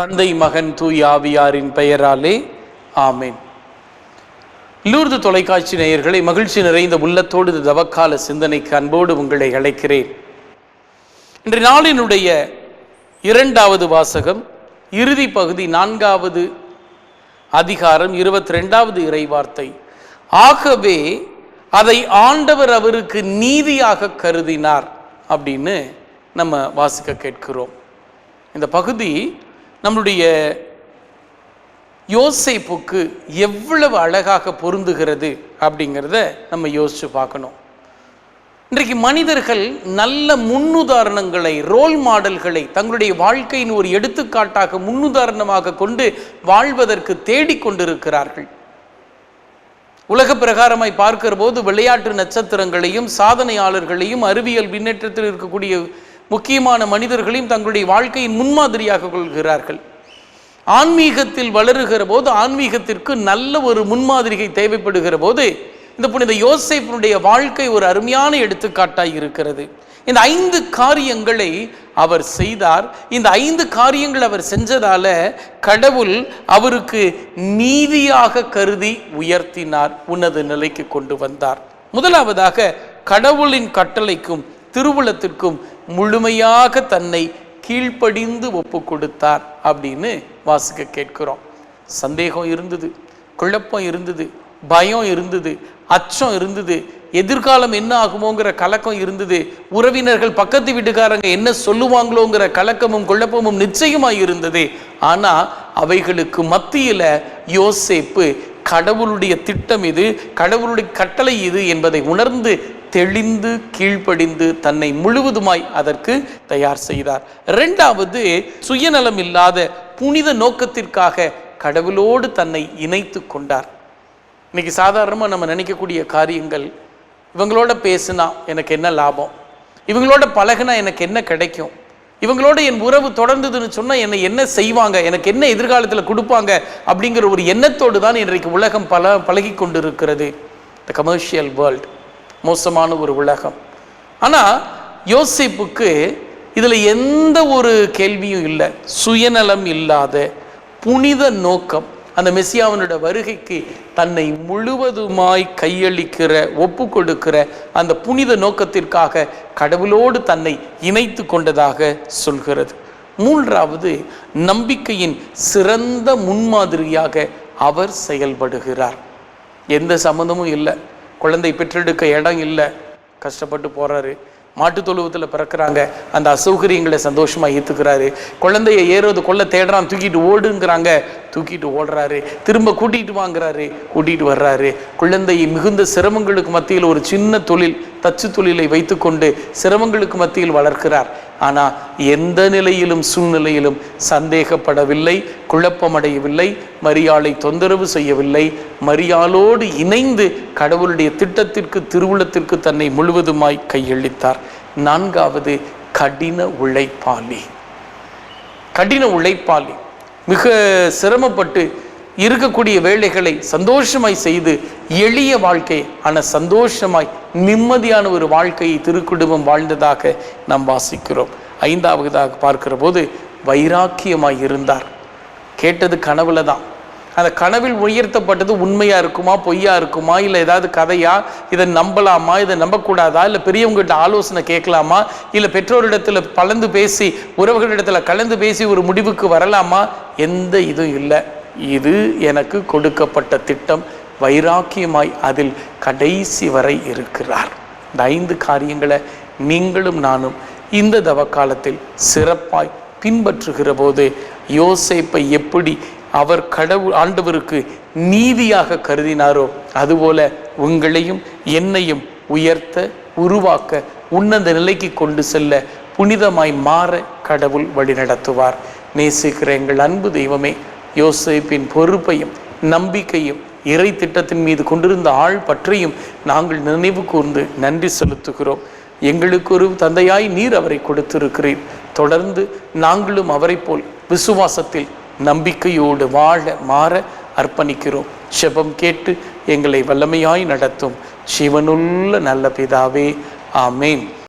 தந்தை, மகன், தூய் ஆவியாரின் பெயராலே ஆமேன். லூர்து தொலைக்காட்சி நேயர்களை மகிழ்ச்சி நிறைந்த உள்ளத்தோடு தவக்கால சிந்தனைக்கு அன்போடு உங்களை அழைக்கிறேன். இன்றைய நாளினுடைய இரண்டாவது வாசகம், இறுதி பகுதி, 4வது அதிகாரம், 22வது இறைவார்த்தை. ஆகவே அதை ஆண்டவர் அவருக்கு நீதியாக கருதினார் அப்படின்னு நம்ம வாசிக்க கேட்கிறோம். இந்த பகுதி நம்முடைய யோசேப்புக்கு எவ்வளவு அழகாக பொருந்துகிறது அப்படிங்கிறத நம்ம யோசிச்சு பார்க்கணும். இன்றைக்கு மனிதர்கள் நல்ல முன்னுதாரணங்களை, ரோல் மாடல்களை தங்களுடைய வாழ்க்கையின் ஒரு எடுத்துக்காட்டாக முன்னுதாரணமாக கொண்டு வாழ்வதற்கு தேடிக்கொண்டிருக்கிறார்கள். உலக பிரகாரமாய் பார்க்கிற போது விளையாட்டு நட்சத்திரங்களையும் சாதனையாளர்களையும் அறிவியல் முன்னேற்றத்தில் இருக்கக்கூடிய முக்கியமான மனிதர்களையும் தங்களுடைய வாழ்க்கையின் முன்மாதிரியாக கொள்கிறார்கள். ஆன்மீகத்தில் வளருகிற போது ஆன்மீகத்திற்கு நல்ல ஒரு முன்மாதிரிகை தேவைப்படுகிற போது இந்த புனித யோசேப்பினுடைய வாழ்க்கை ஒரு அருமையான எடுத்துக்காட்டாய் இருக்கிறது. இந்த 5 காரியங்களை அவர் செய்தார். இந்த 5 காரியங்கள் அவர் செஞ்சதால கடவுள் அவருக்கு நீதியாக கருதி உயர்த்தினார், உன்னத நிலைக்கு கொண்டு வந்தார். முதலாவதாக, கடவுளின் கட்டளைக்கும் திருவுளத்திற்கும் முழுமையாக தன்னை கீழ்ப்படிந்து ஒப்பு கொடுத்தார் அப்படின்னு வாசிக்க கேட்கிறோம். சந்தேகம் இருந்தது, குழப்பம் இருந்தது, பயம் இருந்தது, அச்சம் இருந்தது, எதிர்காலம் என்ன ஆகுமோங்கிற கலக்கம் இருந்தது, உறவினர்கள் பக்கத்து வீட்டுக்காரங்க என்ன சொல்லுவாங்களோங்கிற கலக்கமும் குழப்பமும் நிச்சயமாய் இருந்தது. ஆனா அவைகளுக்கு மத்தியில யோசேப்பு கடவுளுடைய திட்டம் இது, கடவுளுடைய கட்டளை இது என்பதை உணர்ந்து தெளிந்து கீழ்ப்படிந்து தன்னை முழுவதுமாய் அதற்கு தயார் செய்தார். 2வது, சுயநலம் இல்லாத புனித நோக்கத்திற்காக கடவுளோடு தன்னை இணைத்து கொண்டார். இன்னைக்கு சாதாரணமாக நம்ம நினைக்கக்கூடிய காரியங்கள், இவங்களோட பேசுனா எனக்கு என்ன லாபம், இவங்களோட பழகுனா எனக்கு என்ன கிடைக்கும், இவங்களோட என் உறவு தொடர்ந்ததுன்னு சொன்னால் என்னை என்ன செய்வாங்க, எனக்கு என்ன எதிர்காலத்தில் கொடுப்பாங்க அப்படிங்கிற ஒரு எண்ணத்தோடு தான் இன்றைக்கு உலகம் பழகி கொண்டு இருக்கிறது. த கமர்ஷியல் வேர்ல்டு, மோசமான ஒரு உலகம். ஆனால் யோசேப்புக்கு இதில் எந்த ஒரு கேள்வியும் இல்லை. சுயநலம் இல்லாத புனித நோக்கம், அந்த மெசியாவினோட வருகைக்கு தன்னை முழுவதுமாய் கையளிக்கிற, ஒப்பு கொடுக்கிற அந்த புனித நோக்கத்திற்காக கடவுளோடு தன்னை இணைத்து கொண்டதாக சொல்கிறது. 3வது, நம்பிக்கையின் சிறந்த முன்மாதிரியாக அவர் செயல்படுகிறார். எந்த சம்மந்தமும் இல்லை, குழந்தை பெற்றெடுக்க இடம் இல்லை, கஷ்டப்பட்டு போகிறாரு. மாட்டுத் தொழுவத்தில் பிறக்கிறாங்க, அந்த அசௌகரியங்களை சந்தோஷமாக ஏற்றுக்கிறாரு. குழந்தைய ஏறுவது கொள்ள தேடுறான், தூக்கிட்டு ஓடுங்கிறாங்க, தூக்கிட்டு ஓடுறாரு. திரும்ப கூட்டிகிட்டு வாங்குறாரு, கூட்டிகிட்டு வர்றாரு. குழந்தையை மிகுந்த சிரமங்களுக்கு மத்தியில் ஒரு சின்ன தொழில், தச்சு தொழிலை வைத்துக்கொண்டு சிரமங்களுக்கு மத்தியில் வளர்க்கிறார். ஆனால் எந்த நிலையிலும் சூழ்நிலையிலும் சந்தேகப்படவில்லை, குழப்பமடையவில்லை, மரியாளை தொந்தரவு செய்யவில்லை. மரியாளோடு இணைந்து கடவுளுடைய திட்டத்திற்கு, திருவுளத்திற்கு தன்னை முழுவதுமாய் கையளித்தார். 4வது, கடின உழைப்பாளி. கடின உழைப்பாளி, மிக சிரமப்பட்டு இருக்கக்கூடிய வேலைகளை சந்தோஷமாய் செய்து எளிய வாழ்க்கை, ஆனால் சந்தோஷமாய் நிம்மதியான ஒரு வாழ்க்கையை திருக்குடும்பம் வாழ்ந்ததாக நாம் வாசிக்கிறோம். 5வதாக பார்க்கிற போது வைராக்கியமாய் இருந்தார். கேட்டது கனவுல தான், அந்த கனவில் உயர்த்தப்பட்டது உண்மையா இருக்குமா, பொய்யா இருக்குமா, இல்லை ஏதாவது கதையா, இதை நம்பலாமா, இதை நம்பக்கூடாதா, இல்லை பெரியவங்ககிட்ட ஆலோசனை கேட்கலாமா, இல்லை பெற்றோரிடத்துல கலந்து பேசி, உறவுகளிடத்துல கலந்து பேசி ஒரு முடிவுக்கு வரலாமா, எந்த இதுவும் இல்லை. இது எனக்கு கொடுக்கப்பட்ட திட்டம், வைராக்கியமாய் அதில் கடைசி வரை இருக்கிறார். இந்த 5 காரியங்களை நீங்களும் நானும் இந்த தவக்காலத்தில் சிறப்பாய் பின்பற்றுகிற போது யோசேப்பை எப்படி அவர் கடவுள் ஆண்டவருக்கு நீதியாக கருதினாரோ அதுபோல உங்களையும் என்னையும் உயர்த்த, உருவாக்க, உன்னத நிலைக்கு கொண்டு செல்ல, புனிதமாய் மாற கடவுள் வழிநடத்துவார். நேசிக்கிற எங்கள் அன்பு தெய்வமே, யோசேப்பின் பொறுப்பையும் நம்பிக்கையும் இறை திட்டத்தின் மீது கொண்டிருந்த ஆள் பற்றியும் நாங்கள் நினைவு கூர்ந்து நன்றி செலுத்துகிறோம். எங்களுக்கு ஒரு தந்தையாய் நீர் அவரை கொடுத்திருக்கிறீர். தொடர்ந்து நாங்களும் அவரை போல் விசுவாசத்தில் நம்பிக்கையோடு வாழ மாற அர்ப்பணிக்கிறோம். செபம் கேட்டு எங்களை வல்லமையாய் நடத்தும் ஜீவனுள்ள நல்ல பிதாவே, ஆமேன்.